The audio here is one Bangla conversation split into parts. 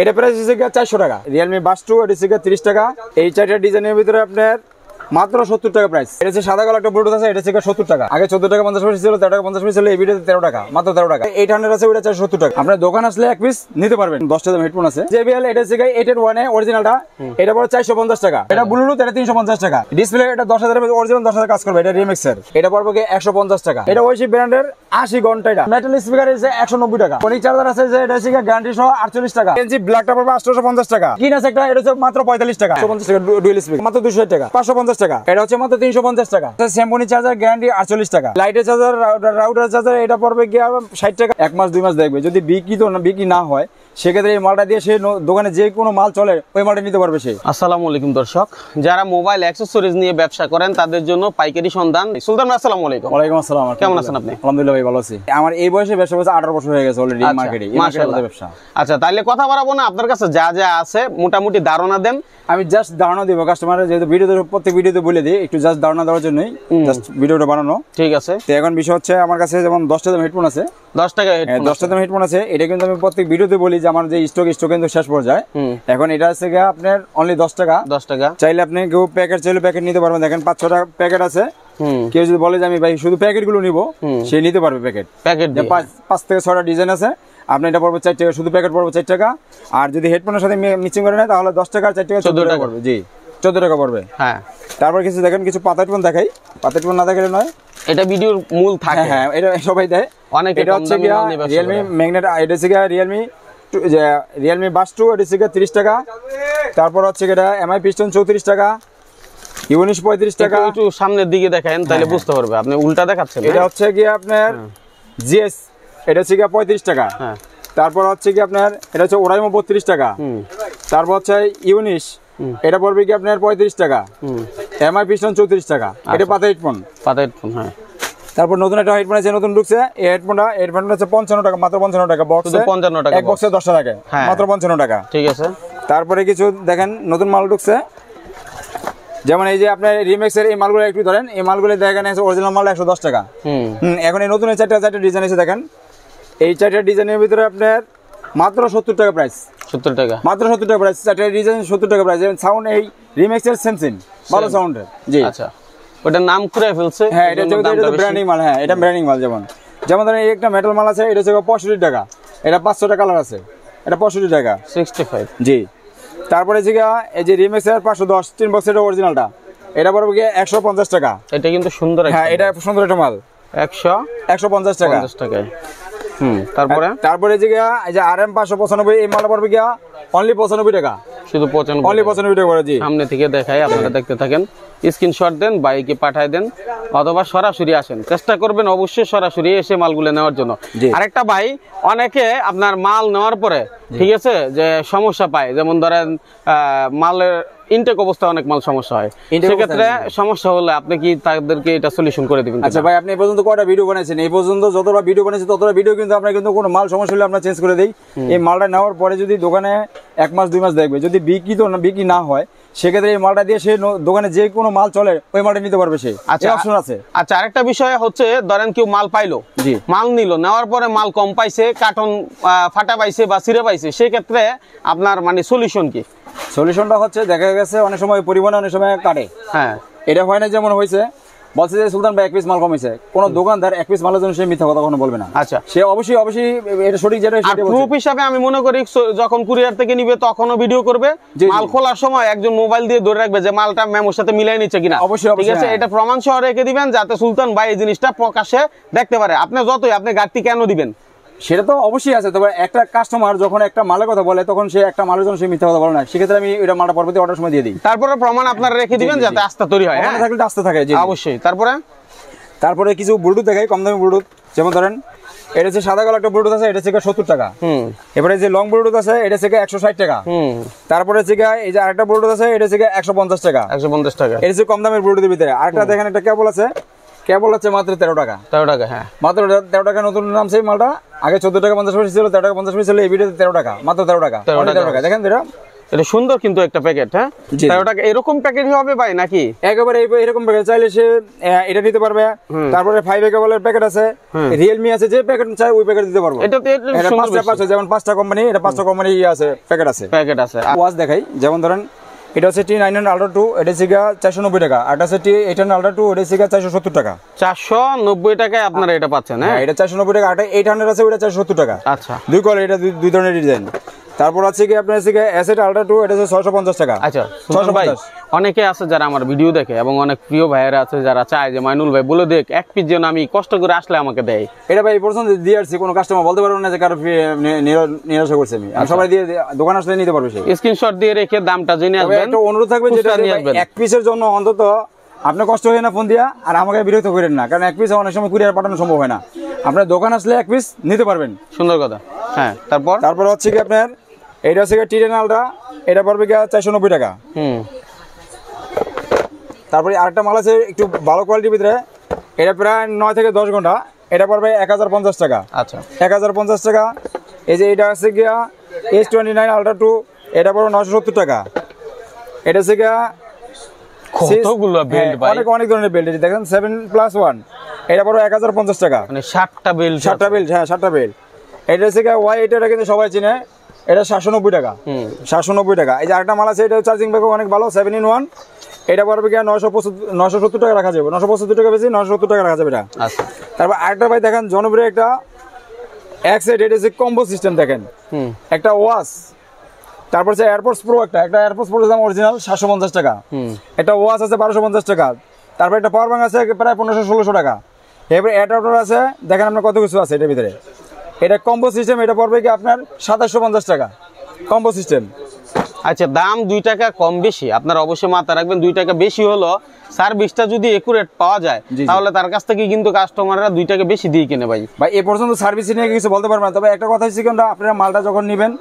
এটা প্রাইস হচ্ছে 400 টাকা। রিয়েলমি বাস 2 এটা হচ্ছে 30 টাকা। এই চারটা ডিজাইনের ভিতরে আপনার মাত্র 70 টাকা প্রাইস। এটা হচ্ছে সাদা কালো একটা ব্লুটুথ আছে, এটা হচ্ছে 70 টাকা। আগে 14 টাকা 50 পয়সা ছিল, 13 টাকা 50 পয়সা ছিল, এই ভিডিওতে 13 টাকা, মাত্র 13 টাকা। 800 আছে, ওটা 470 টাকা। আপনার দোকান আসলে এক পিস নিতে পারবেন। 10টা দাম হেডফোন আছে। JBL এটা হচ্ছে 881 অরিজিনালটা, এটা পড়ে 450 টাকা। এটা ব্লুটুথ, এটা 350 টাকা। ডিসপ্লে এটা 10,000 অরিজিনাল 10,000 কাজ করবে, এটা রিমিক্স এর। এটা পড়বে 150 টাকা। এটা ওইসি ব্র্যান্ডের 80 ঘন্টা। এটা মেটাল স্পিকার আছে 190 টাকা। ফোনিক চার্জার আছে যে এটা হচ্ছে গ্যারান্টি সহ 48 টাকা। এনজি ব্ল্যাকটা পড়বে 850 টাকা। কিন আছে একটা, এটা হচ্ছে মাত্র 45 টাকা। 150 টাকা ডুয়াল স্পিকার মাত্র 260 টাকা। 550 টাকা। এটা হচ্ছে মাত্র 350 টাকা। স্যামসং চার্জার গ্যারান্টি 48 টাকা। লাইটের চার্জার, রাউটার চার্জার এটা পড়বে 60 টাকা। 1 মাস 2 মাস দেখবে, যদি বিক্রি না হয় সেক্ষেত্রে এই মালটা দিয়ে সে দোকানে যে কোনো মাল চলে ওই মালটা নিতে পারবে সে। আসসালামু আলাইকুম দর্শক, যারা মোবাইল অ্যাকসেসরিজ নিয়ে ব্যবসা করেন তাদের জন্য পাইকারি সন্ধান। সুলতান ভাই আসসালামু আলাইকুম। ওয়ালাইকুম আসসালাম। কেমন আছেন আপনি? আলহামদুলিল্লাহ ভাই, ভালো আছি। আমার এই বয়সে ব্যবসা করতে 18 বছর হয়ে গেছে অলরেডি মার্কেটে। মাশাআল্লাহ ব্যবসা। আচ্ছা, তাহলে কথা বাড়াবো না, আপনার কাছে যা যা আছে মোটামুটি ধারণা দেন। আমি জাস্ট ধারণা দিব কাস্টমারের, যেহেতু ভিডিওতে প্রত্যেক ভিডিওতে বলে দিই, একটু জাস্ট ধারণা দেওয়ার জন্যই জাস্ট ভিডিওটা বানানো। ঠিক আছে। তো এখন বিষয় হচ্ছে আমার কাছে যেমন 10টা দাম হেডফোন আছে, 10 টাকা হেডফোন, 10টা দাম হেডফোন আছে। এটা কিন্তু আমি প্রত্যেক ভিডিওতে বলি যে আমার যে স্টক কিন্তু শেষ পর্যায়ে। এখন এটা আছে আপনার অনলি 10 টাকা। 10 টাকা চাইলে আপনি কেউ প্যাকেট চাইলে প্যাকেট নিতে পারবেন। দেখেন 5-6টা প্যাকেট আছে। কেউ যদি বলে যে আমি ভাই শুধু প্যাকেট গুলো নিবো, সে নিতে পারবে প্যাকেট। 5 থেকে 6টা ডিজাইন আছে। আপনি এটা পড়বে 4 টাকা, শুধু প্যাকেট পড়বে 4 টাকা। আর যদি হেডফোনের সাথে মিক্সিং করে নেয় তাহলে 10 টাকা আর 4 টাকা 14 টাকা পড়বে। জি, 14 টাকা পড়বে। হ্যাঁ। তারপর কিছু দেখেন, কিছু পাতা হেডফোন দেখাই। পাতা হেডফোন না দেখালে নয়, এটা ভিডিওর মূল থাকে। হ্যাঁ, এটা সবাই দেয়। এটা হচ্ছে রিয়েলমি ম্যাগনেট, এটা হচ্ছে রিয়েলমি বাস 2, এটা হচ্ছে 30 টাকা। তারপর হচ্ছে এটা MI পিস্টন 34 টাকা, ইউনিশ 35 টাকা। একটু সামনের দিকে দেখেন তাহলে বুঝতে পারবে, আপনি উল্টা দেখাচ্ছেন। এটা হচ্ছে আপনার জিএস, এটা হচ্ছে 35 টাকা। তারপর হচ্ছে আপনার এটা হচ্ছে ওরাইমো 32 টাকা। তারপর হচ্ছে ইউনিশ, এটা পড়বে আপনার 35 টাকা। MI পিস্টন 34 টাকা। এটা পাতা হেডফোন। হ্যাঁ। তারপর নতুন একটা হেডফোন আছে, নতুন ঢুকছে। এই হেডফোনটা হচ্ছে 55 টাকা, মাত্র 55 টাকা। বক্স 55 টাকা, এক বক্সে 10টা থাকে, মাত্র 55 টাকা। ঠিক আছে। তারপরে কিছু দেখেন নতুন মাল ঢুকছে, যেমন এই যে আপনার রিমিক্স এর এই মালগুলো একটু ধরেন। এই মালগুলো দেখেন অরিজিনাল মাল 110 টাকা। এখন এই নতুন 4টা ডিজাইন আছে দেখেন। এই 4টা ডিজাইনের ভিতরে আপনার মাত্র 70 টাকা প্রাইস। 70 টাকা, মাত্র 70 টাকা প্রাইস। 4টা ডিজাইন 70 টাকা প্রাইস। সাউন্ড এই রিমিক্স এর সেমসিং ভালো সাউন্ডের। জি, আচ্ছা, ওটার নাম করে ফেলছে। হ্যাঁ, এটা ব্র্যান্ডিং মাল। হ্যাঁ, এটা ব্র্যান্ডিং মাল। যেমন ধরেন এই একটা মেটাল মাল আছে, এটা হচ্ছে 65 টাকা। এটা 500টা কালার আছে, এটা 65 টাকা 65। জি। তারপরে এই যে রিমিক্স এর 510 3 বক্স, এটা অরিজিনালটা, এটা পড়বে 150 টাকা। এটা কিন্তু সুন্দর। হ্যাঁ, এটা সুন্দর একটা মাল। 150 টাকা। তারপরে এই যে RM 595, এই মালটা পড়বে অনলি 95 টাকা। শুধু 95, অনলি 95 টাকা করে। জি, সামনে থেকে দেখাই, আপনারা দেখতে থাকেন, স্ক্রিনশট দেন, বাইকে পাঠায় দেন, অথবা সরাসরি আসেন। চেষ্টা করবেন অবশ্যই সরাসরি এসে মালগুলো নেওয়ার জন্য। আরেকটা ভাই, অনেকে আপনার মাল নেওয়ার পরে ঠিক আছে যে সমস্যা পায়, যেমন ধরেন মালের ইনটেক অবস্থা অনেক মাল সমস্যা হয়, সেক্ষেত্রে সমস্যা হলে আপনি কি তাদেরকে এটা সলিউশন করে দিবেন? আচ্ছা ভাই, আপনি এই পর্যন্ত কয়টা ভিডিও বানাইছেন? এই পর্যন্ত যতটা ভিডিও বানাইছেন ততটা ভিডিও কিন্তু আমরা কিন্তু কোনো মাল সমস্যা হলে আমরা চেঞ্জ করে দেই। এই মালটা নেওয়ার পরে যদি দোকানে 1 মাস 2 মাস দেখবে, যদি বিক্রি না হয় সেক্ষেত্রে এই মালটা দিয়ে সে দোকানে যে কোনো মাল চলে ওই মালটা নিতে পারবে সে। আচ্ছা, অপশন আছে। আচ্ছা, আরেকটা বিষয় হচ্ছে, ধরেন কেউ মাল পাইলো, জি, মাল নিল, নেওয়ার পরে মাল কম পাইছে, কার্টন ফাটা পাইছে বা ছিঁড়ে পাইছে, সেক্ষেত্রে আপনার মানে সলিউশন কি? সলিউশনটা হচ্ছে, দেখা গেছে অনেক সময় পরিবহনে অনেক সময় কাটে। হ্যাঁ, এটা হয় না, যেমন হয়েছে বলছে যে সুলতান ভাই 1 পিস মাল কমেছে, কোন দোকানদার 1 পিস মালের জন্য সে মিথ্যা কথা কখনো বলবে না। আচ্ছা, সে অবশ্যই এটা সঠিক, যেটা প্রুফ হিসাবে আমি মনে করি যখন কুরিয়ার থেকে নিবে তখনও ভিডিও করবে, মাল খোলার সময় একজন মোবাইল দিয়ে ধরে রাখবে যে মালটা মেমোর সাথে মিলাই নিচ্ছে কিনা। অবশ্যই, ঠিক আছে, এটা প্রমাণ সহ রেখে দিবেন যাতে সুলতান ভাই এই জিনিসটা প্রকাশ্যে দেখতে পারে। আপনি যতই আপনি গাড়ি কেন দিবেন সেটা তো অবশ্যই আছে। তবে একটা কাস্টমার যখন একটা মালের কথা বলে তখন সে একটা মালের জন্য সে মিথ্যা কথা বলে না, সেক্ষেত্রে আমি ওইটা মালটা পরবর্তী অর্ডার সময় দিয়ে দিই। তারপরে প্রমাণ আপনারা রেখে দিবেন যাতে আস্থা তৈরি হয়। হ্যাঁ, থাকলে আস্থা থাকে। জি, অবশ্যই। তারপরে কিছু ব্লুটুথ দেখাই, কম দামি ব্লুটুথ। যেমন ধরেন এটা হচ্ছে সাদা কালো একটা ব্লুটুথ আছে, এটা হচ্ছে 70 টাকা। এবারে যে লং ব্লুটুথ আছে, এটা হচ্ছে 160 টাকা। তারপরে হচ্ছে এই যে আরেকটা ব্লুটুথ আছে, এটা হচ্ছে 150 টাকা। 150 টাকা, এটা হচ্ছে কম দামের ব্লুটুথের ভিতরে। আরেকটা দেখেন, একটা কেবল আছে, কেবল হচ্ছে মাত্র 13 টাকা। 13 টাকা, হ্যাঁ, মাত্র 13 টাকা। নতুন নামছে মালটা, আগে 14 টাকা 50 পয়সা ছিল, 13 টাকা 50 পয়সা ছিল, এই ভিডিওতে 13 টাকা, মাত্র 13 টাকা। 13 টাকা দেখেন, এটা এটা সুন্দর কিন্তু একটা প্যাকেট, হ্যাঁ তাই ওটা এরকম প্যাকেটই হবে ভাই নাকি একেবারে এরকম প্যাকেট চাইলে সে এটা নিতে পারবে। তারপরে 5 কেবলের প্যাকেট আছে, রিয়েলমি আছে, যে প্যাকেট চাই ওই প্যাকেট দিতে পারবো। এটা পাঁচটা যেমন 5টা কোম্পানি, এটা 5টা কোম্পানি আছে প্যাকেট আছে। ওয়াচ দেখাই, যেমন ধরেন এটা হচ্ছে T900 Ultra 2, এটা হচ্ছে 490 টাকা। আর এটা হচ্ছে T800 Ultra 2, এটা হচ্ছে 470 টাকা। 490 টাকায় আপনারা এটা পাচ্ছেন, হ্যাঁ এটা 490 টাকা। আর 800 আছে, ওটা 470 টাকা। আচ্ছা, দুই কোয়ালিটি, এটা দুই ধরনের ডিজাইন। তারপর আছে কি আপনার হচ্ছে S8 Ultra 2, এটা হচ্ছে 650 টাকা। আচ্ছা ভাই, অনেকে আছে যারা আমার ভিডিও দেখে এবং অনেক প্রিয় ভাইয়েরা আছে যারা চায় যে মাইনুল ভাই বলে দেখ এক পিস যেন আমি কষ্ট করে আসলে আমাকে দেয়। এটা ভাই এই পর্যন্ত দিয়ে আসছি, কোনো কাস্টমার বলতে পারবে না যে কারো নিরাশা করছে। আমি সবাই দিয়ে দোকান আসলে নিতে পারবে, সেই স্ক্রিনশট দিয়ে রেখে দামটা জেনে আসবেন। একটা অনুরোধ থাকবে যেটা এক পিসের জন্য অন্তত আপনি কষ্ট হয় না ফোন দিয়া, আর আমাকে বিরক্ত করেন না, কারণ এক পিস অনেক সময় কুরিয়ার পাঠানো সম্ভব হয় না। আপনার দোকান আসলে এক পিস নিতে পারবেন। সুন্দর কথা, হ্যাঁ। তারপর হচ্ছে কি আপনার এটা হচ্ছে T10 Ultra, এটা পড়বে 490 টাকা। তারপরে আরেকটা মাল আছে একটু ভালো কোয়ালিটির ভিতরে, এটা প্রায় 9 থেকে 10 ঘন্টা, এটা পড়বে 1050 টাকা। আচ্ছা, 1050 টাকা। এই যে এটা আছে গিয়া S29 Ultra 2, এটা পড়বে 970 টাকা। এটা হচ্ছে গিয়া কতগুলো বেল্ট ভাই, অনেক ধরনের বেল্ট। দেখেন 7+1, এটা পড়বে 1050 টাকা। মানে 7টা বেল্ট, 7টা বেল্ট, হ্যাঁ 7টা বেল্ট। এটা হচ্ছে গিয়া ওয়াই, এটা কিন্তু সবাই চিনে, এটা 790 টাকা। 790 টাকা। এই যে আরেকটা মাল আছে, এটা চার্জিং ব্যাকও অনেক ভালো, 7-in-1, এটা পড়বে গিয়া 970 টাকা রাখা যাবে। 975 টাকা বেশি, 970 টাকা রাখা যাবে এটা। আচ্ছা, তারপর আরেকটা ভাই দেখেন জনপ্রিয় একটা X8, এটা হচ্ছে কম্বো সিস্টেম। দেখেন একটা ওয়াচ, তারপর হচ্ছে এয়ারপোর্টস প্রো, একটা এয়ারপোর্টস প্রো দাম অরিজিনাল 750 টাকা। একটা ওয়াচ আছে 1250 টাকা। তারপর একটা পাওয়ার ব্যাংক আছে প্রায় 1500-1600 টাকা। এরপরে অ্যাডাপ্টার আছে, দেখেন আপনার কত কিছু আছে এটার ভিতরে। এটা কম্বো সিস্টেম, এটা পড়বে কি আপনার 2750 টাকা কম্বো সিস্টেম। আচ্ছা, দাম 2 টাকা কম বেশি আপনারা অবশ্যই মাথা রাখবেন। 2 টাকা বেশি হলো সার্ভিসটা যদি একুরেট পাওয়া যায়, তাহলে তার কাছ থেকে কিন্তু কাস্টমাররা 2 টাকা বেশি দিয়ে কিনে ভাই। এ পর্যন্ত সার্ভিস নিয়ে কিছু বলতে পারবেন না, তবে একটা কথা হচ্ছে কিন্তু আপনারা মালটা যখন নেবেন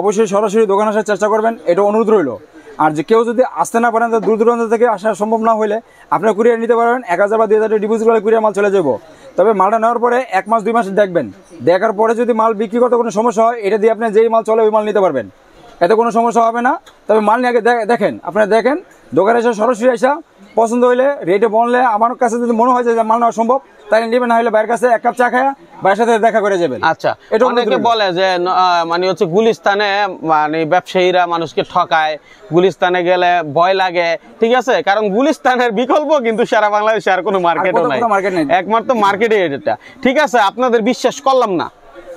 অবশ্যই সরাসরি দোকান আসার চেষ্টা করবেন, এটা অনুরোধ রইল। আর যে কেউ যদি আসতে না পারেন, দূর দূরান্ত থেকে আসা সম্ভব না হলে আপনার কুরিয়ার নিতে পারবেন। 1000 বা 2000 ডিপোজিট করে কুরিয়ার মাল চলে যাবো। তবে মালটা নেওয়ার পরে 1 মাস 2 মাস দেখবেন, দেখার পরে যদি মাল বিক্রি করতে কোনো সমস্যা হয়, এটা দিয়ে আপনি যেই মাল চলে ওই মাল নিতে পারবেন, এতে কোনো সমস্যা হবে না। তবে মাল নিয়ে আগে দেখেন, আপনারা দেখেন, দোকানে এসে সরাসরি আসা পছন্দ হইলে রেটে বললে আমার কাছে যদি মনে হয় যে মাল নেওয়া সম্ভব, তাই নেবেন, না হলে বাইরের কাছে 1 কাপ চা খায়া বাইরের সাথে দেখা করে যাবেন। আচ্ছা, এটা অনেকে বলে যে মানে হচ্ছে গুলিস্তানে মানে ব্যবসায়ীরা মানুষকে ঠকায়, গুলিস্তানে গেলে ভয় লাগে, ঠিক আছে, কারণ গুলিস্তানের বিকল্প কিন্তু সারা বাংলাদেশে আর কোনো মার্কেটও নাই, একমাত্র মার্কেটে এটা। ঠিক আছে, আপনাদের বিশ্বাস করলাম না,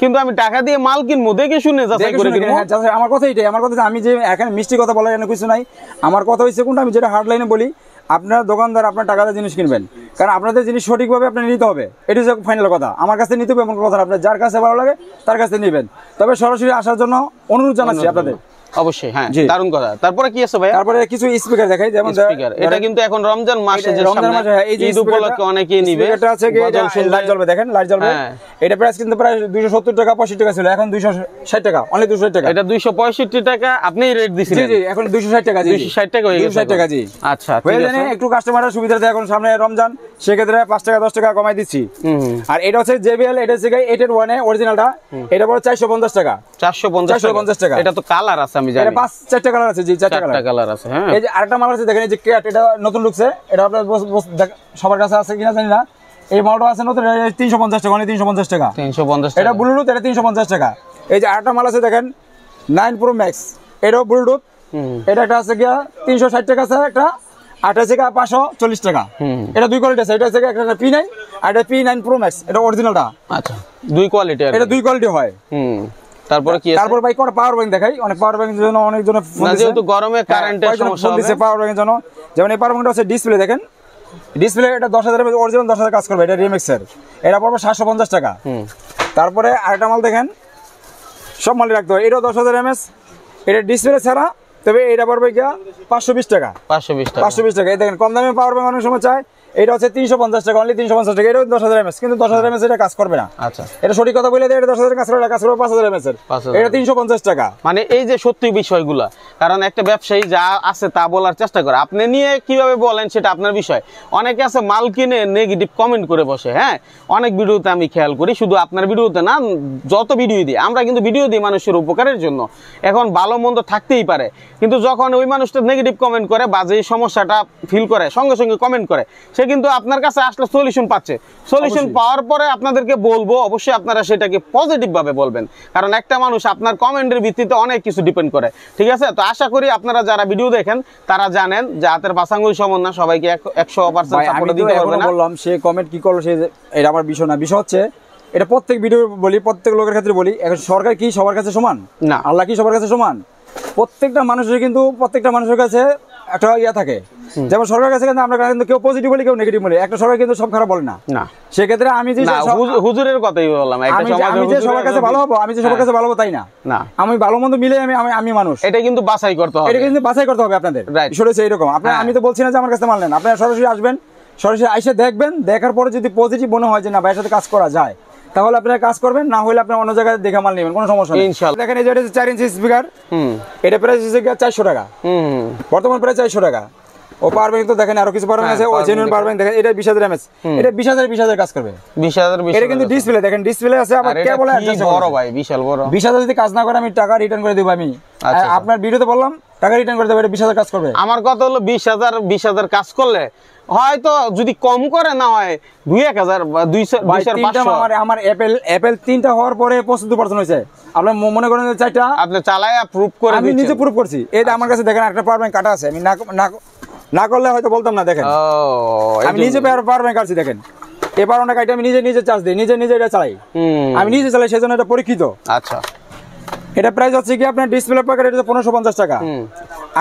কিন্তু আমি টাকা দিয়ে মাল কিনবো, দেখে শুনে যাচাই করে কিনবো। আমার কথা এটাই, আমার কথা আমি যে এখানে মিষ্টি কথা বলার এখানে কিছু নাই। আমার কথা হচ্ছে কোনটা, আমি যেটা হার্ড লাইনে বলি, আপনার দোকানদার আপনার টাকাতে জিনিস কিনবেন, কারণ আপনাদের জিনিস সঠিকভাবে আপনার নিতে হবে, এটা হচ্ছে ফাইনাল কথা। আমার কাছে নিতে হবে এমন কথা, আপনার যার কাছে ভালো লাগে তার কাছে নেবেন। তবে সরাসরি আসার জন্য অনুরোধ জানাচ্ছি আপনাদের। অবশ্যই, হ্যাঁ, দারুণ কথা। তারপরে কি আছে ভাই? তারপরে কিছু স্পিকার দেখাই, যেমন স্পিকার, এটা কিন্তু এখন রমজান মাসে, যে রমজান মাসে ঈদ উপলক্ষে অনেকেই নিবে। এটা আছে কি, এটা লাইট জ্বলবে, দেখেন লাইট জ্বলবে। এটা প্রাইস কিন্তু প্রায় 270 টাকা 65 টাকা ছিল, এখন 260 টাকা, অনলি 260 টাকা। এটা 265 টাকা আপনি রেট দিছিলেন? জি, এখন 260 টাকা। 260 টাকা হয়ে গেছে। 260 টাকা, জি। আচ্ছা, ঠিক আছে, একটু কাস্টমারের সুবিধাতে এখন সামনে রমজান, সেক্ষেত্রে 5 টাকা 10 টাকা কমাই দিচ্ছি। আর এটা হচ্ছে JBL, এটা হচ্ছে 8-in-1 অরিজিনালটা, এটা পড়ে 450 টাকা। 450 টাকা। এটা তো কালার আছে আমি জানি, 4টা কালার আছে। জি, 4টা কালার আছে। হ্যাঁ, এই যে আরেকটা মাল আছে, দেখেন এই যে ক্যাট, এটা নতুন ঢুকছে, এটা আপনার সবার কাছে আছে কিনা জানি না। এই মালটা আছে নতুন, 350 টাকা, অনলি 350 টাকা। 350 এটা ব্লুটুথ, এটা 350 টাকা। এই যে আরেকটা মাল আছে দেখেন 9 Pro Max, এটাও ব্লুটুথ, এটা একটা আছে গিয়া 360 টাকা আছে একটা, আর এটা আছে 540 টাকা। এটা দুই কোয়ালিটি আছে, এটা আছে একটা P9 আর এটা P9 Pro Max, এটা অরিজিনালটা। আচ্ছা, দুই কোয়ালিটি, এটা দুই কোয়ালিটি হয়। তারপরে কি আছে? তারপর ভাই কোন পাওয়ার ব্যাংক দেখাই, অনেক পাওয়ার ব্যাংকের জন্য অনেক জন ফোন দিছে, যেহেতু গরমে কারেন্টের সমস্যা হবে, পাওয়ার ব্যাংকের জন্য। যেমন এই পাওয়ার ব্যাংকটা আছে ডিসপ্লে, দেখেন ডিসপ্লে, এটা 10,000 অরিজিনাল 10,000 কাজ করবে, এটা রিএমএক্স এর, এটা পড়বে 750 টাকা। তারপরে আরেকটা মাল দেখেন, সব মাল রাখতে হয়, এটাও 10,000 mAh, এটা ডিসপ্লে ছাড়া, তবে এটা পড়বে গিয়া 520 টাকা। 520 টাকা। এই দেখেন কম দামে পাওয়ার ব্যাংক অনেক সময় চায়, এটা হচ্ছে 350 টাকা, অনলি 350 টাকা। এটা 10,000 mAh, কিন্তু 10,000 mAh এটা কাজ করবে না। আচ্ছা, এটা সঠিক কথা বলে দেয়, এটা 10,000 কাজ করবে না, কাজ করবে 5,000 mAh এর। এটা 350 টাকা। মানে এই যে সত্যি বিষয়গুলা, কারণ একটা ব্যবসায়ী যা আছে তা বলার চেষ্টা করে, আপনি নিয়ে কিভাবে বলেন সেটা আপনার বিষয়। অনেকে আছে মাল কিনে নেগেটিভ কমেন্ট করে বসে। হ্যাঁ, অনেক ভিডিওতে আমি খেয়াল করি, শুধু আপনার ভিডিওতে না, যত ভিডিও দিই আমরা কিন্তু ভিডিও দিই মানুষের উপকারের জন্য। এখন ভালো মন্দ থাকতেই পারে, কিন্তু যখন ওই মানুষটা নেগেটিভ কমেন্ট করে বা যে সমস্যাটা ফিল করে সঙ্গে সঙ্গে কমেন্ট করে, সে কিন্তু আপনার কাছে আসলে সলিউশন পাচ্ছে। সলিউশন পাওয়ার পরে আপনাদেরকে বলবো, অবশ্যই আপনারা সেটাকে পজিটিভ ভাবে বলবেন, কারণ একটা মানুষ আপনার কমেন্টের ভিত্তিতে অনেক কিছু ডিপেন্ড করে। ঠিক আছে, তো আশা করি আপনারা যারা ভিডিও দেখেন তারা জানেন যে হাতের পাশাঙ্গুল সমান না, সবাইকে 100% সাপোর্ট দিতে পারবে না। বললাম সে কমেন্ট কি করলো, সে এটা আমার বিষয় না। বিষয় হচ্ছে এটা প্রত্যেক ভিডিও বলি, প্রত্যেক লোকের ক্ষেত্রে বলি, এখন সরকার কি সবার কাছে সমান না, আল্লাহ কি সবার কাছে সমান? প্রত্যেকটা মানুষের কিন্তু প্রত্যেকটা মানুষের কাছে একটা ইয়া থাকে। যেমন সরকারের কাছে কিন্তু আমরা কিন্তু কেউ পজিটিভ বলি, কেউ নেগেটিভ বলি। একটা সরকার কিন্তু সব খারাপ বলে না। সেক্ষেত্রে আমি যে হুজুরের কথাই বললাম, আমি যে সবার কাছে ভালো হবো, আমি যে সবার কাছে ভালো হবো তাই না। আমি ভালো মন্দ মিলে আমি মানুষ, এটা কিন্তু বাছাই করতে হবে। এটা কিন্তু বাছাই করতে হবে আপনাদের। শুনেছে এইরকম আপনার, আমি তো বলছি না যে আমার কাছে মাল নেন, আপনারা সরাসরি আসবেন, সরাসরি এসে দেখবেন, দেখার পরে যদি পজিটিভ মনে হয় যে না ভাইয়ের সাথে কাজ করা যায়, তাহলে আপনারা কাজ করবেন, না হলে আপনারা অন্য জায়গায় দেখে মাল নেবেন, কোনো সমস্যা নেই। ইনশাআল্লাহ। দেখেন এই যে এটা 4 ইঞ্চি স্পিকার, এটা প্রাইস হচ্ছে 400 টাকা, বর্তমান প্রাইস 400 টাকা। ও পাওয়ার ব্যাংক তো দেখেন আরো কিছু পাওয়ার ব্যাংক আছে, ও জেনুইন পাওয়ার ব্যাংক দেখেন, এটা 20,000 mAh, এটা 20,000 কাজ করবে। 20,000 এটা কিন্তু ডিসপ্লে দেখেন, ডিসপ্লে আছে, আবার কেবল অ্যাডজাস্ট বড় ভাই, বিশাল বড়। 20,000 যদি কাজ না করে আমি টাকা রিটার্ন করে দেব। আমি আপনার ভিডিওতে বললাম টাকা রিটার্ন করে দেব, এটা 20,000 কাজ করবে। আমার কথা হলো 20,000 কাজ করলে হয়তো যদি কম করে না হয় 2,000 বা 2,500। আমার অ্যাপেল 3টা হওয়ার পরে 75% হয়েছে। আপনি মনে করেন 4টা আপনি চালায় প্রুফ করে আমি নিজে প্রুফ করছি। এটা আমার কাছে দেখেন একটা পাওয়ার ব্যাংক কাটা আছে, আমি না করলে হয়তো বলতাম না। দেখেন আমি নিজে পাওয়ার ব্যাংক কাটছি, দেখেন এবার অনেক আইটেম আমি নিজে চার্জ দিই, নিজে এটা চালাই, আমি নিজে চালাই, সেজন্য এটা পরীক্ষিত। আচ্ছা, এটা প্রাইস হচ্ছে কি আপনার ডিসপ্লে প্যাকেট, এটা 1550 টাকা।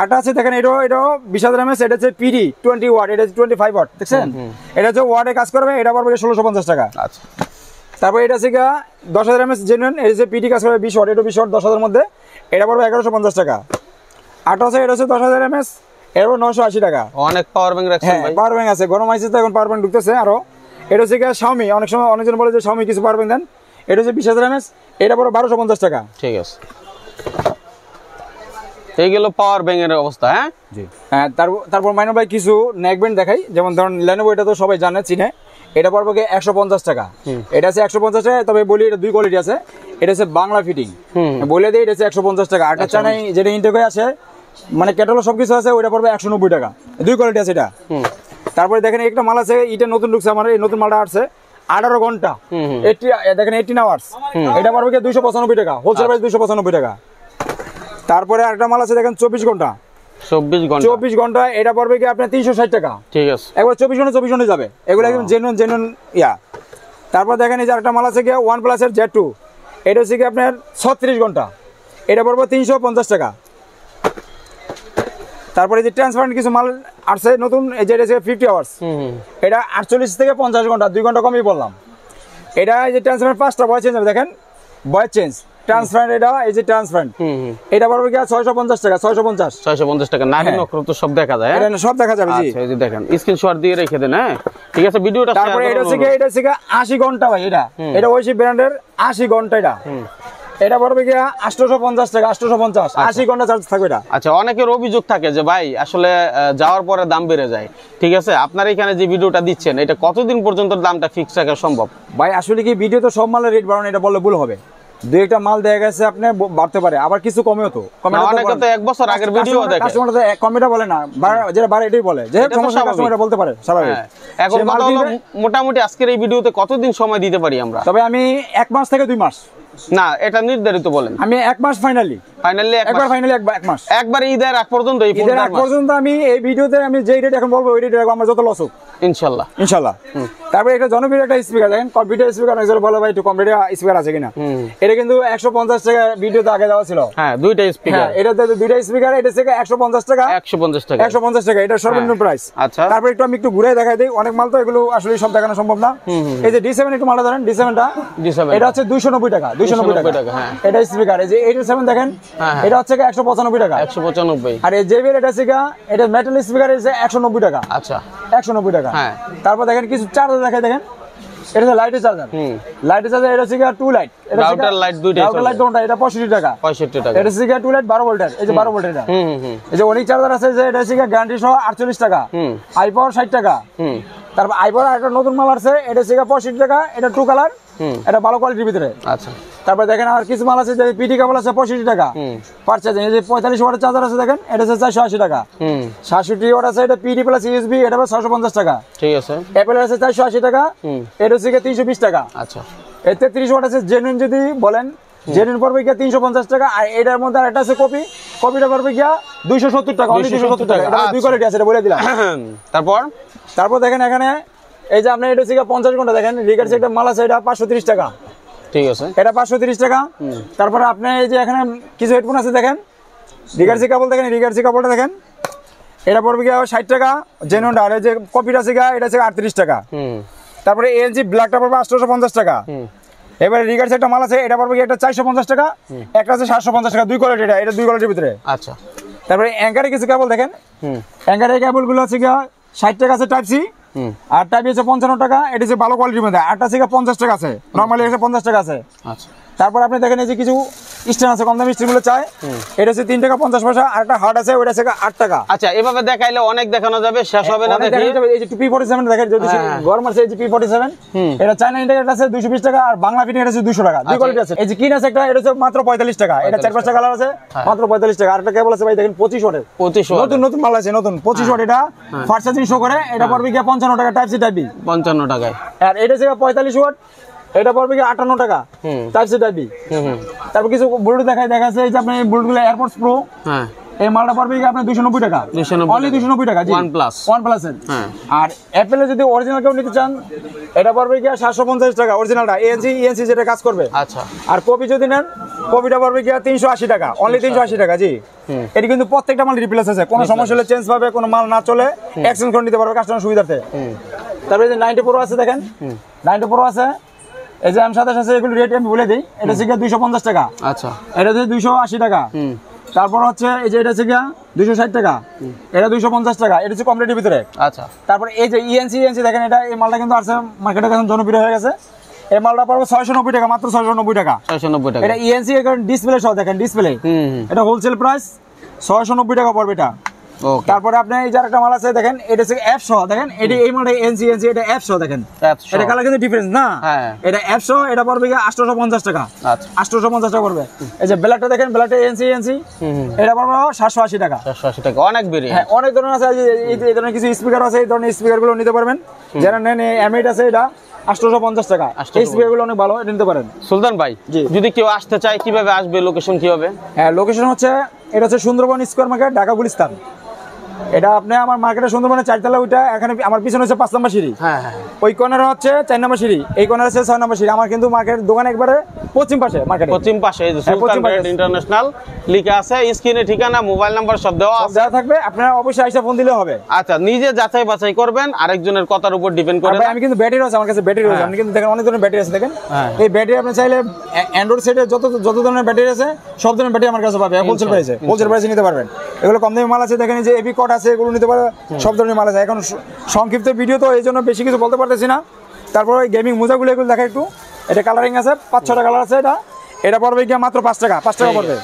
আটা আছে দেখেন, এটাও 20,000 mAh, এটা হচ্ছে পিডি 20 ওয়াট, এটা 25 ওয়াট, দেখছেন এটা হচ্ছে ওয়াটে কাজ করবে, এটা পড়বে 1650 টাকা। আচ্ছা, তারপর এটা হচ্ছে 10,000 mAh জেনুইন, এটা হচ্ছে পিডি কাজ করবে 20 ওয়াট, এটা 20 ওয়াট 10,000 মধ্যে, এটা পড়বে 1150 টাকা। আটা আছে, এটা হচ্ছে 10,000 mAh, এর 980 টাকা। অনেক পাওয়ার ব্যাংক রাখছেন ভাই। পাওয়ার ব্যাংক আছে, গরম আইছে তো এখন পাওয়ার ব্যাংক ঢুকতেছে আরো। এটা হচ্ছে Xiaomi, অনেক সময় অনেকজন বলে যে Xiaomi কিছু পাওয়ার ব্যাংক দেন, এটা হচ্ছে 20,000 mAh, এটা পড়বে 1250 টাকা। ঠিক আছে, এই গেল পাওয়ার ব্যাংকের অবস্থা। হ্যাঁ জি, হ্যাঁ। তারপর মাইনর ভাই কিছু নেকব্যান্ড দেখাই, যেমন ধরুন Lenovo, এটা তো সবাই জানে চিনে, এটা পড়বে 150 টাকা। এটা আছে 150 টাকা, তবে বলি এটা দুই কোয়ালিটি আছে, এটা হচ্ছে বাংলা ফিটিং, বলে দিই এটা হচ্ছে 150 টাকা। আর একটা চানাই যেটা ইনটেক হয়ে আছে, মানে ক্যাটালগ সবকিছু আছে, ওইটা পড়বে 190 টাকা। দুই কোয়ালিটি আছে এটা। তারপরে দেখেন একটা মাল আছে, এটা নতুন ঢুকছে আমার, এই নতুন মালটা আসছে 18 ঘন্টা, দেখেন 18 আওয়ার্স, এটা পড়বে 295 টাকা, হোলসেল প্রাইস 295 টাকা। তারপরে আরেকটা মাল আছে দেখেন 24 ঘন্টা, 24 ঘন্টা, এটা পড়বে কি আপনার 360 টাকা। ঠিক আছে, একবার 24 ঘন্টা যাবে, এগুলো একদম জেনুইন ইয়া। তারপর দেখেন এই যে আরেকটা মাল আছে OnePlus এর Z2, এটা হচ্ছে কি আপনার 36 ঘন্টা, এটা পড়বে 350 টাকা। তারপরে এই যে ট্রান্সপারেন্ট কিছু মাল আসছে নতুন, এই যে 50 আওয়ার্স, এটা 48 থেকে 50 ঘন্টা, 2 ঘন্টা কমই বললাম। এটা এই যে ট্রান্সপারেন্ট 5টা ভয়েস চেঞ্জ হবে, দেখেন ভয়েস চেঞ্জ ট্রান্সপারেন্ট, এটা এই যে ট্রান্সপারেন্ট, এটা পড়বে কি 650 টাকা। 650 টাকা, নারী নক্ষত্র সব দেখা যায়, এটা সব দেখা যাবে। জি, এই যে দেখেন স্ক্রিনশট দিয়ে রেখে দেন। হ্যাঁ ঠিক আছে, ভিডিওটা শেয়ার করুন। তারপরে এটা হচ্ছে 80 ঘন্টা ভাই, এটা ওইসি ব্র্যান্ডের 80 ঘন্টা, এটা পড়বে কি 850 টাকা। 850, 80 ঘন্টা চার্জ থাকবে এটা। আচ্ছা, অনেকের অভিযোগ থাকে যে ভাই আসলে যাওয়ার পরে দাম বেড়ে যায়। ঠিক আছে, আপনার এখানে যে ভিডিওটা দিচ্ছেন, এটা কতদিন পর্যন্ত দামটা ফিক্স রাখা সম্ভব? ভাই আসলে কি ভিডিও তো সব মালের রেট বাড়ানো, এটা বললে ভুল হবে। দুই একটা মাল দেখা গেছে আপনি বাড়তে পারে, আবার কিছু কমেও তো অনেকে তো 1 বছর আগের ভিডিও দেখে, কাস্টমার তো কমেটা বলে না, যেটা বাড়ে এটাই বলে, যে সমস্যা কাস্টমার বলতে পারে স্বাভাবিক। এখন কথা হলো মোটামুটি আজকের এই ভিডিওতে কতদিন সময় দিতে পারি আমরা? তবে আমি 1 মাস থেকে 2 মাস, না এটা নির্ধারিত বলেন, আমি 1 মাস ফাইনালি এক মাস, একবার ঈদের আগ পর্যন্ত, ঈদের আগ পর্যন্ত আমি এই ভিডিওতে আমি যে রেট এখন বলবো ওই রেট রাখবো, আমার যত লস হোক ইনশাআল্লাহ। তারপরে একটা জনপ্রিয় একটা স্পিকার দেখেন, কম্পিউটার স্পিকার, একজন বলে ভাই একটু কম্পিউটার স্পিকার আছে কিনা, এটা কিন্তু 150 টাকা ভিডিওতে আগে দেওয়া ছিল। হ্যাঁ, দুইটা স্পিকার, এটা দুইটা স্পিকার, এটা থেকে 150 টাকা, 150 টাকা, এটা সর্বনিম্ন প্রাইস। আচ্ছা, তারপর একটু আমি একটু ঘুরে দেখাই দিই, অনেক মাল তো এগুলো আসলে সব দেখানো সম্ভব না। এই যে D7 একটু মালটা ধরেন, D7টা এটা হচ্ছে 290 টাকা, 290 টাকা। হ্যাঁ, এটা স্পিকার। এই যে 87 দেখেন, হ্যাঁ, হ্যাঁ। এটা হচ্ছে 195 টাকা। 195। আর এই JBL এটা হচ্ছে এটা মেটাল স্পিকার এসে 190 টাকা। আচ্ছা 190 টাকা। হ্যাঁ। তারপর দেখেন কিছু চার্জার দেখাই, দেখেন এটা হচ্ছে লাইটের চার্জার। লাইটের চার্জার এটা হচ্ছে 2 লাইট, এটা রাউটার লাইট দুইটাই রাউটার লাইট কোনটা, এটা 65 টাকা। 65 টাকা। এটা হচ্ছে 2 লাইট 12 ভোল্টের, এই যে 12 ভোল্টের এটা। এই যে অনেক চার্জার আছে যে এটা হচ্ছে গ্যারান্টি সহ 48 টাকা। আইপাওয়ার 60 টাকা। তারপর আইপাওয়ার একটা নতুন মাল আছে, এটা হচ্ছে 65 টাকা, এটা 2 কালার, এটা ভালো কোয়ালিটির ভিতরে। আচ্ছা তারপর দেখেন আর কিছু মাল আছে যে পিটি কেবল আছে 65 টাকা পার চার্জার। এই যে 45 ওয়াটের চার্জার আছে দেখেন, এটা হচ্ছে 480 টাকা। 67 ওয়াট আছে, এটা পিটি প্লাস ইউএসবি, এটা 650 টাকা। ঠিক আছে। অ্যাপেল আছে 480 টাকা, এটা হচ্ছে 320 টাকা। আচ্ছা এতে 30 ওয়াট আছে জেনুইন যদি বলেন, জেনুইন পড়বে 350 টাকা। আর এটার মধ্যে আরেকটা আছে কপিটা পড়বে 270 টাকা, অনলি 270 টাকা। এটা দুই কোয়ালিটি আছে, এটা বলে দিলাম। তারপর দেখেন এখানে এই যে আপনি এটা হচ্ছে 50 ঘন্টা, দেখেন রিগার্স একটা মাল আছে, এটা 530 টাকা। ঠিক আছে, এটা 530 টাকা। তারপর আপনি এই যে এখানে কিছু হেডফোন আছে দেখেন, রিগার্সি কেবল দেখেন, রিগার্সি কেবলটা দেখেন, এটা পড়বে 60 টাকা জেনুইনটা। আর এই যে কপিটা আছে এটা হচ্ছে 38 টাকা। তারপরে এলজি ব্ল্যাকটা পড়বে 850 টাকা। এবারে রিগার্স একটা মাল আছে, এটা পড়বে একটা 450 টাকা, একটা আছে 750 টাকা। দুই কোয়ালিটি, এটা দুই কোয়ালিটির ভিতরে। আচ্ছা তারপরে অ্যাঙ্কারে কিছু কেবল দেখেন, অ্যাঙ্কারের কেবলগুলো আছে 60 টাকা আছে টাইপ সি, আর টাইপ হচ্ছে 55 টাকা। এটা হচ্ছে ভালো কোয়ালিটির মধ্যে। আরটা আছে 50 টাকা আছে, নরমালি আছে 50 টাকা আছে। আচ্ছা তারপর আপনি দেখেন এই যে কিছু স্ট্যান্ড আছে, কম দামি স্ট্যান্ডগুলো চাই, এটা হচ্ছে 3 টাকা 50 পয়সা। আর একটা হার্ড আছে, ওটা হচ্ছে 8 টাকা। আচ্ছা এভাবে দেখাইলে অনেক দেখানো যাবে, শেষ হবে না। দেখি এই যে P47 দেখেন, যদি গরম আছে, এই যে P47, এটা চায়না ইন্ডিয়া আছে 220 টাকা, আর বাংলা ফিটিং এটা আছে 200 টাকা। দুই কোয়ালিটি আছে। এই যে কিন আছে একটা, এটা হচ্ছে মাত্র 45 টাকা। এটা 4-5টা কালার আছে, মাত্র 45 টাকা। আর একটা কেবল আছে ভাই দেখেন 25 ওয়াটের, 25 ওয়াট নতুন নতুন মাল আছে, নতুন 25 ওয়াট। এটা ফাস্ট চার্জিং শো করে, এটা পড়বে 55 টাকা টাইপ সি টাইপ বি। 55 টাকায়। আর এটা হচ্ছে 45 ওয়াট, এটা পড়বে 58 টাকা টাইপ সি টাইপ বি। তারপর কিছু ব্লুটুথ দেখাচ্ছে, এই যে আপনি ব্লুটুথগুলো এয়ারপোর্টস প্রো, হ্যাঁ এই মালটা পড়বে আপনার 290 টাকা, অনলি 290 টাকা। জি OnePlus এর। আর অ্যাপেলের যদি অরিজিনাল কেউ নিতে চান, এটা পড়বে 750 টাকা অরিজিনালটা, ENC যেটা কাজ করবে। আচ্ছা আর কপি যদি নেন, কপিটা পড়বে 380 টাকা, অনলি 380 টাকা। জি এটা কিন্তু প্রত্যেকটা মাল রিপ্লেস আছে, কোনো সমস্যা হলে চেঞ্জ পাবে, কোনো মাল না চলে এক্সচেঞ্জ করে নিতে পারবে কাস্টমার সুবিধার্থে। তারপরে যে 90 প্রো আছে দেখেন, 90 প্রো আছে, এই যে M27 আছে, এগুলো রেট আমি বলে দিই। এটা হচ্ছে 250 টাকা। আচ্ছা এটা হচ্ছে 280 টাকা। তারপর হচ্ছে এই যে এটা হচ্ছে 260 টাকা, এটা 250 টাকা। এটা হচ্ছে কমপ্লিটের ভিতরে। আচ্ছা তারপর এই যে ENC দেখেন, এটা এই মালটা কিন্তু আছে মার্কেটে এখন জনপ্রিয় হয়ে গেছে। এই মালটা পড়বে 690 টাকা, মাত্র 690 টাকা। 690 টাকা। এটা ENC এখন ডিসপ্লে সহ দেখেন, ডিসপ্লে। এটা হোলসেল প্রাইস 690 টাকা পড়বে এটা। ওকে। তারপরে আপনি এই যে একটা মাল আছে দেখেন, এটা হচ্ছে অ্যাপ সহ দেখেন, এটা এই মালটা ENC, এটা অ্যাপ সহ দেখেন, এটা কালার কিন্তু ডিফারেন্স না। এটা অ্যাপ সহ, এটা পড়বে 850 টাকা। আচ্ছা 850 টাকা পড়বে। এই যে ব্ল্যাকটা দেখেন, ব্ল্যাকটা ENC, এটা পড়বে 780 টাকা। 780 টাকা, অনেক বেড়ে। হ্যাঁ অনেক ধরনের আছে, এই ধরনের কিছু স্পিকার আছে, এই ধরনের স্পিকারগুলো নিতে পারবেন। যারা নেন M8 আছে, এটা 850 টাকা। এই স্পিকারগুলো অনেক ভালো, এটা নিতে পারেন। সুলতান ভাই, যদি কেউ আসতে চায় কিভাবে আসবে, লোকেশন কি হবে? হ্যাঁ লোকেশন হচ্ছে, এটা হচ্ছে সুন্দরবন স্কয়ার মার্কেট, ঢাকা গুলিস্তান। এটা আপনি আমার মার্কেটের সুন্দরবনের 4 তলা, ওইটা এখানে আমার পিছনে হচ্ছে 5 নম্বর সিঁড়ি। ওই কর্নারে হচ্ছে 4 নম্বর সিঁড়ি, এই কর্নারে আছে 6 নম্বর সিঁড়ি। আমার কিন্তু মার্কেট দোকান একবারে পশ্চিম পাশে, মার্কেটে পশ্চিম পাশে। এই যে সুলতান ব্র্যান্ড ইন্টারন্যাশনাল লেখা আছে, স্ক্রিনে ঠিকানা, মোবাইল নাম্বার সব দেওয়া আছে, দেওয়া থাকবে। আপনারা অবশ্যই আইসা ফোন দিলে হবে। আচ্ছা নিজে যাচাই বাছাই করবেন, আরেকজনের কথার উপর ডিপেন্ড করে। আমি কিন্তু ব্যাটারি আছে, আমার কাছে ব্যাটারি আছে। আপনি কিন্তু দেখেন অনেক ধরনের ব্যাটারি আছে, দেখেন এই ব্যাটারি আপনি চাইলে অ্যান্ড্রয়েড সেটে যত ধরনের ব্যাটারি আছে, সব ধরনের ব্যাটারি আমার কাছে পাবে হোলসেল প্রাইসে নিতে পারবেন। এগুলো কম দামি মাল আছে, দেখেন এই যে এবি কট আছে, এগুলো নিতে পারবে, সব ধরনের মাল আছে। এখন সংক্ষিপ্ত ভিডিও তো, এই জন্য বেশি কিছু বলতে পারতেছি না। তারপর ওই গেমিং মোজাগুলো এগুলো দেখা একটু, এটা কালারিং আছে, 5-6টা কালার আছে। এটা পড়বে মাত্র 5 টাকা, 5 টাকা পড়বে।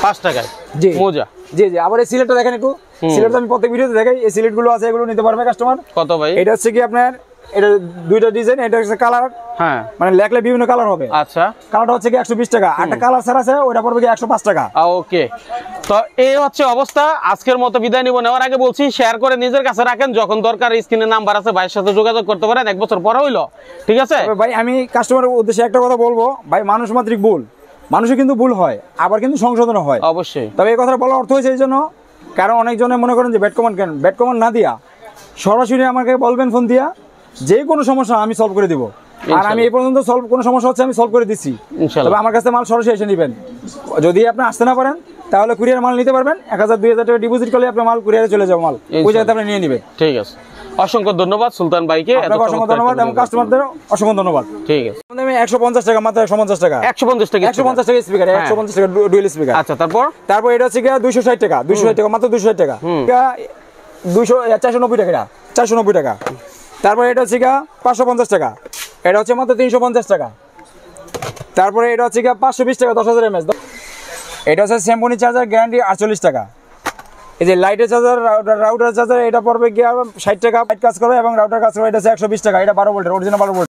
5 টাকায় জি মোজা। জি আবার এই সিলেটটা দেখেন একটু, সিলেট তো আমি প্রত্যেক ভিডিওতে দেখাই, এই সিলেটগুলো আছে, এগুলো নিতে পারবে কাস্টমার। কত ভাই? এটা হচ্ছে আপনার, এটা দুইটা ডিজাইন, এটা হচ্ছে কালার, মানে লেখলে বিভিন্ন কালার হবে। আচ্ছা কালারটা হচ্ছে 120 টাকা, আর একটা কালার স্যার আছে, ওটা পড়বে 105 টাকা। ওকে, তো এই হচ্ছে অবস্থা। আজকের মতো বিদায় নিব। নেওয়ার আগে বলছি, শেয়ার করে নিজের কাছে রাখেন, যখন দরকার স্ক্রিনে নাম্বার আছে, ভাইয়ের সাথে যোগাযোগ করতে পারেন। 1 বছর পরে হইলো, ঠিক আছে ভাই। আমি কাস্টমারের উদ্দেশ্যে একটা কথা বলবো ভাই, মানুষ মাত্রিক ভুল, মানুষের কিন্তু ভুল হয়, আবার কিন্তু সংশোধন হয় অবশ্যই। তবে এই কথা বলার অর্থ হয়েছে এই জন্য, কারণ অনেকজনে মনে করেন যে ব্যাড কমেন্ট না দিয়া সরাসরি আমাকে বলবেন ফোন দিয়া, যে কোনো সমস্যা আমি সলভ করে দিব। আর আমি এই পর্যন্ত কোনো সমস্যা হচ্ছে আমি সলভ করে দিচ্ছি। তবে আমার কাছে মাল সরাসরি এসে নেবেন। যদি আপনি আসতে না পারেন, তাহলে কুরিয়ার মাল নিতে পারবেন। 1000-2000 টাকা ডিপোজিট করলে আপনার মাল কুরিয়ারে চলে যাবে, মাল ওই জায়গাতে আপনি নিয়ে নেবেন। ঠিক আছে, অসংখ্য ধন্যবাদ সুলতান ভাইকে, এত আপনাকে অসংখ্য চমৎকার ধন্যবাদ একটা এবং video কাস্টমারদের অসংখ্য ধন্যবাদ। ঠিক আছে, আমি 150 টাকা, মাত্র 150 টাকা, 150 টাকা 150 টাকা স্পিকার, 150 টাকা ডুয়েল স্পিকার। আচ্ছা, তারপর এটা হচ্ছে 260 টাকা, 260 টাকা, মাত্র 260 টাকা, 490 টাকা, 490 টাকা। তারপরে এটা হচ্ছে 550 টাকা, এটা হচ্ছে মাত্র 350 টাকা। তারপরে এটা হচ্ছে 520 টাকা, 10,000 mAh। এটা হচ্ছে স্যামসং চার্জার, গ্যারান্টি 48 টাকা। এই যে লাইটের চার্জার, রাউটার চার্জার, এটা পড়বে 60 টাকা, লাইট কাজ করবে এবং রাউটার কাজ করবে, এটা হচ্ছে 120 টাকা। এটা 12 ভোল্টের, অরিজিনাল 12 ভোল্ট।